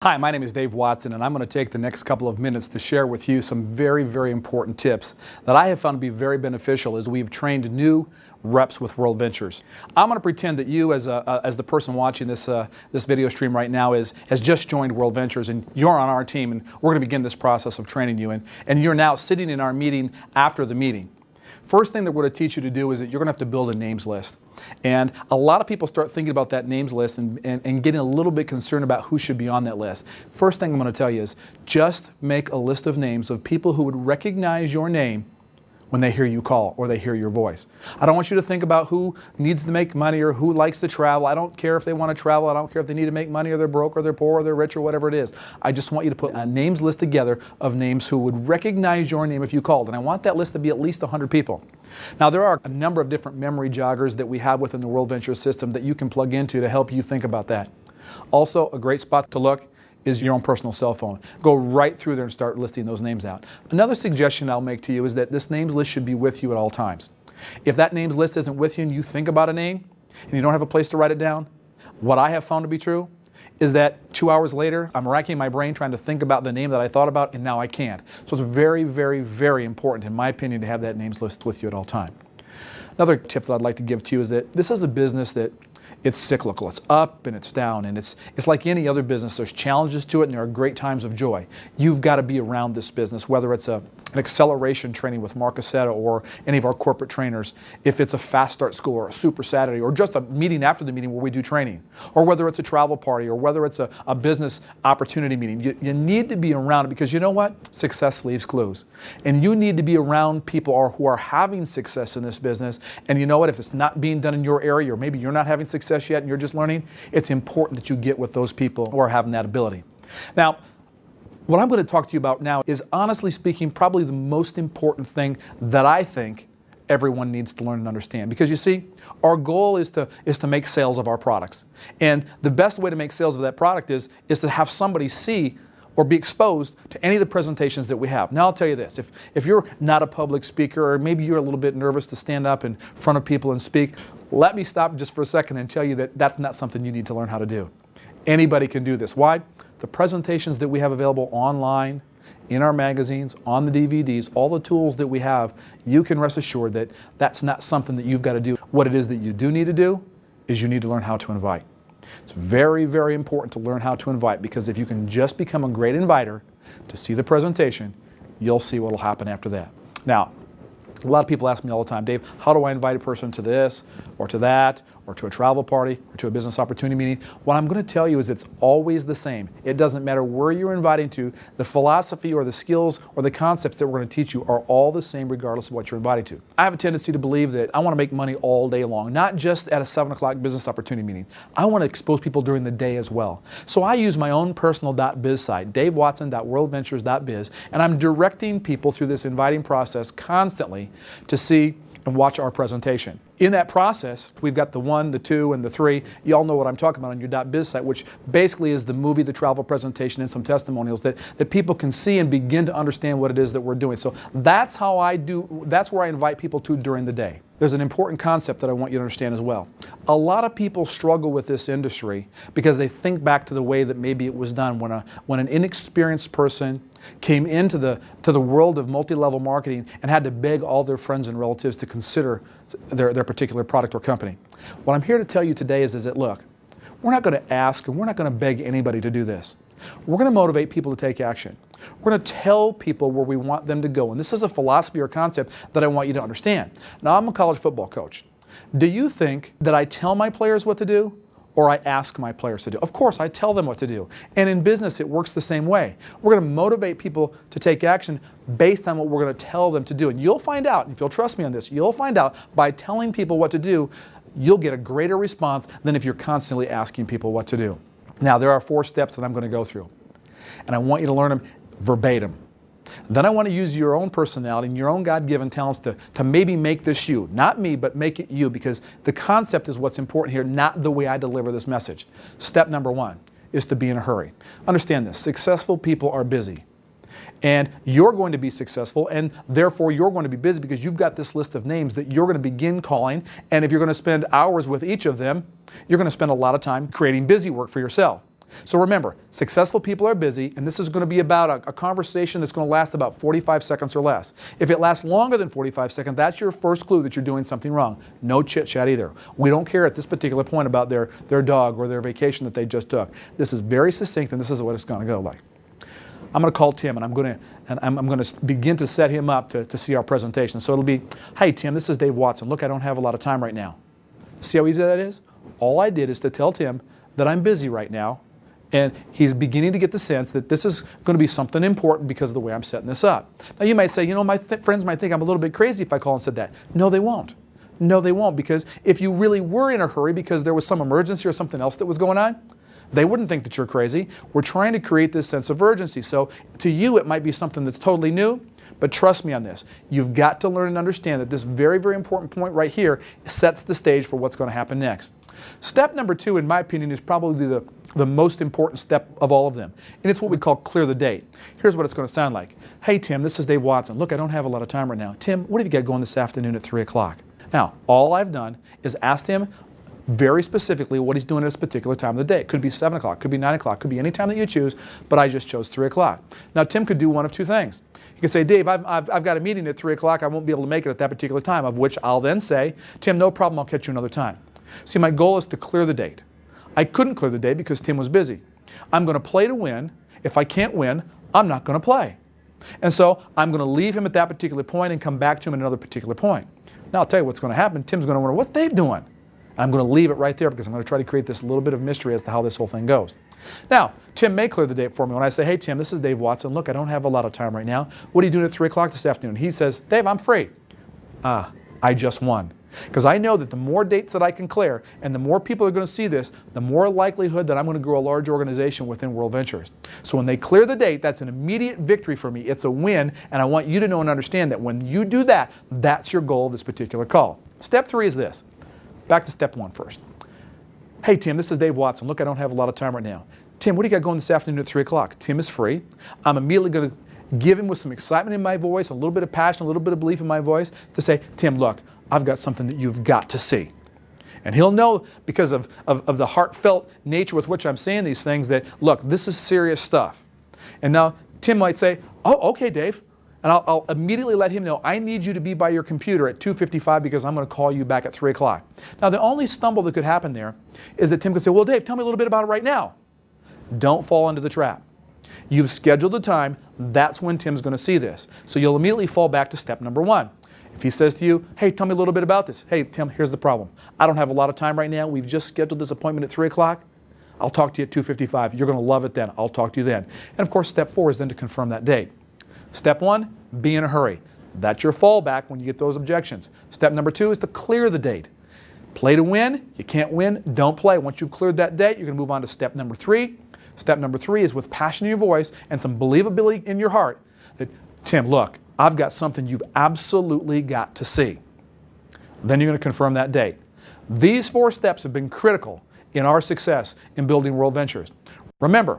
Hi, my name is Dave Watson, and I'm going to take the next couple of minutes to share with you some very, very important tips that I have found to be very beneficial as we've trained new reps with WorldVentures. I'm going to pretend that you, as the person watching this video stream right now, has just joined WorldVentures, and you're on our team, and we're going to begin this process of training you, and you're now sitting in our meeting after the meeting. First thing that we're going to teach you to do is that you're going to have to build a names list. And a lot of people start thinking about that names list and getting a little bit concerned about who should be on that list. First thing I'm going to tell you is just make a list of names of people who would recognize your name when they hear you call or they hear your voice. I don't want you to think about who needs to make money or who likes to travel. I don't care if they want to travel. I don't care if they need to make money or they're broke or they're poor or they're rich or whatever it is. I just want you to put a names list together of names who would recognize your name if you called. And I want that list to be at least 100 people. Now, there are a number of different memory joggers that we have within the WorldVentures system that you can plug into to help you think about that. Also, a great spot to look is your own personal cell phone. Go right through there and start listing those names out. Another suggestion I'll make to you is that this names list should be with you at all times. If that names list isn't with you and you think about a name and you don't have a place to write it down, what I have found to be true is that 2 hours later, I'm racking my brain trying to think about the name that I thought about, and now I can't. So it's very, very, very important, in my opinion, to have that names list with you at all time. Another tip that I'd like to give to you is that this is a business that it's cyclical. It's up and it's down, and it's like any other business. There's challenges to it, and there are great times of joy. You've got to be around this business, whether it's an acceleration training with Mark Aceta or any of our corporate trainers, if it's a fast start school or a super Saturday or just a meeting after the meeting where we do training, or whether it's a travel party or whether it's a business opportunity meeting. You need to be around it because you know what? Success leaves clues. And you need to be around people who are having success in this business. And you know what? If it's not being done in your area, or maybe you're not having success yet and you're just learning, it's important that you get with those people who are having that ability. Now, what I'm going to talk to you about now is, honestly speaking, probably the most important thing that I think everyone needs to learn and understand. Because you see, our goal is to make sales of our products. And the best way to make sales of that product is to have somebody see or be exposed to any of the presentations that we have. Now I'll tell you this, if you're not a public speaker, or maybe you're a little bit nervous to stand up in front of people and speak, let me stop just for a second and tell you that that's not something you need to learn how to do. Anybody can do this. Why? The presentations that we have available online, in our magazines, on the DVDs, all the tools that we have, you can rest assured that that's not something that you've got to do. What it is that you do need to do is you need to learn how to invite. It's very, very important to learn how to invite, because if you can just become a great inviter to see the presentation, you'll see what will happen after that. Now, a lot of people ask me all the time, Dave, how do I invite a person to this or to that or to a travel party or to a business opportunity meeting? What I'm going to tell you is it's always the same. It doesn't matter where you're inviting to. The philosophy or the skills or the concepts that we're going to teach you are all the same regardless of what you're inviting to. I have a tendency to believe that I want to make money all day long, not just at a 7 o'clock business opportunity meeting. I want to expose people during the day as well. So I use my own personal .biz site, davewatson.worldventures.biz, and I'm directing people through this inviting process constantly to see and watch our presentation. In that process, we've got the 1, the 2, and the 3. You all know what I'm talking about on your .biz site, which basically is the movie, the travel presentation, and some testimonials that people can see and begin to understand what it is that we're doing. So that's how that's where I invite people to during the day. There's an important concept that I want you to understand as well. A lot of people struggle with this industry because they think back to the way that maybe it was done when an inexperienced person came into the world of multi-level marketing and had to beg all their friends and relatives to consider their particular product or company. What I'm here to tell you today is that, look, we're not going to ask and we're not going to beg anybody to do this. We're going to motivate people to take action. We're going to tell people where we want them to go. And this is a philosophy or concept that I want you to understand. Now, I'm a college football coach. Do you think that I tell my players what to do, or I ask my players to do? Of course, I tell them what to do. And in business, it works the same way. We're going to motivate people to take action based on what we're going to tell them to do. And you'll find out, if you'll trust me on this, you'll find out by telling people what to do, you'll get a greater response than if you're constantly asking people what to do. Now, there are 4 steps that I'm going to go through. And I want you to learn them verbatim. Then I want to use your own personality and your own God-given talents to maybe make this you. Not me, but make it you, because the concept is what's important here, not the way I deliver this message. Step number 1 is to be in a hurry. Understand this. Successful people are busy. And you're going to be successful, and therefore you're going to be busy because you've got this list of names that you're going to begin calling. And if you're going to spend hours with each of them, you're going to spend a lot of time creating busy work for yourself. So remember, successful people are busy, and this is going to be about a conversation that's going to last about 45 seconds or less. If it lasts longer than 45 seconds, that's your first clue that you're doing something wrong. No chit-chat either. We don't care at this particular point about their dog or their vacation that they just took. This is very succinct, and this is what it's going to go like. I'm going to call Tim, and I'm going to begin to set him up to see our presentation. So it'll be, hey, Tim, this is Dave Watson. Look, I don't have a lot of time right now. See how easy that is? All I did is to tell Tim that I'm busy right now, and he's beginning to get the sense that this is going to be something important because of the way I'm setting this up. Now you might say, you know, my friends might think I'm a little bit crazy if I call and said that. No, they won't. No, they won't, because if you really were in a hurry because there was some emergency or something else that was going on, they wouldn't think that you're crazy. We're trying to create this sense of urgency. So to you, it might be something that's totally new, but trust me on this. You've got to learn and understand that this very, very important point right here sets the stage for what's going to happen next. Step number 2, in my opinion, is probably the most important step of all of them, and it's what we call clear the date. Here's what it's going to sound like. Hey, Tim, this is Dave Watson. Look, I don't have a lot of time right now. Tim, what have you got going this afternoon at 3 o'clock? Now, all I've done is asked him very specifically what he's doing at this particular time of the day. It could be 7 o'clock, could be 9 o'clock, could be any time that you choose, but I just chose 3 o'clock. Now, Tim could do one of two things. He could say, Dave, I've got a meeting at 3 o'clock. I won't be able to make it at that particular time, of which I'll then say, Tim, no problem, I'll catch you another time. See, my goal is to clear the date. I couldn't clear the date because Tim was busy. I'm going to play to win. If I can't win, I'm not going to play. And so I'm going to leave him at that particular point and come back to him at another particular point. Now, I'll tell you what's going to happen. Tim's going to wonder, what's Dave doing? And I'm going to leave it right there because I'm going to try to create this little bit of mystery as to how this whole thing goes. Now, Tim may clear the date for me when I say, hey, Tim, this is Dave Watson. Look, I don't have a lot of time right now. What are you doing at 3 o'clock this afternoon? He says, Dave, I'm free. I just won. Because I know that the more dates that I can clear and the more people are going to see this, the more likelihood that I'm going to grow a large organization within WorldVentures. So when they clear the date, that's an immediate victory for me. It's a win, and I want you to know and understand that when you do that, that's your goal of this particular call. Step 3 is this. Back to step 1 first. Hey, Tim, this is Dave Watson. Look, I don't have a lot of time right now. Tim, what do you got going this afternoon at 3 o'clock? Tim is free. I'm immediately going to give him with some excitement in my voice, a little bit of passion, a little bit of belief in my voice to say, Tim, look, I've got something that you've got to see. And he'll know because of the heartfelt nature with which I'm saying these things that, look, this is serious stuff. And now Tim might say, oh, okay, Dave. And I'll immediately let him know, I need you to be by your computer at 2:55 because I'm going to call you back at 3 o'clock. Now, the only stumble that could happen there is that Tim could say, well, Dave, tell me a little bit about it right now. Don't fall into the trap. You've scheduled the time. That's when Tim's going to see this. So you'll immediately fall back to step number 1. If he says to you, hey, tell me a little bit about this. Hey, Tim, here's the problem. I don't have a lot of time right now. We've just scheduled this appointment at 3 o'clock. I'll talk to you at 2:55. You're going to love it then. I'll talk to you then. And of course, step 4 is then to confirm that date. Step 1, be in a hurry. That's your fallback when you get those objections. Step number 2 is to clear the date. Play to win. You can't win, don't play. Once you've cleared that date, you're going to move on to step number 3. Step number 3 is with passion in your voice and some believability in your heart that, Tim, look, I've got something you've absolutely got to see. Then you're going to confirm that date. These 4 steps have been critical in our success in building WorldVentures. Remember,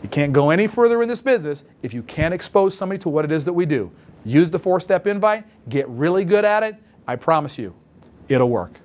you can't go any further in this business if you can't expose somebody to what it is that we do. Use the 4-step invite, get really good at it. I promise you, it'll work.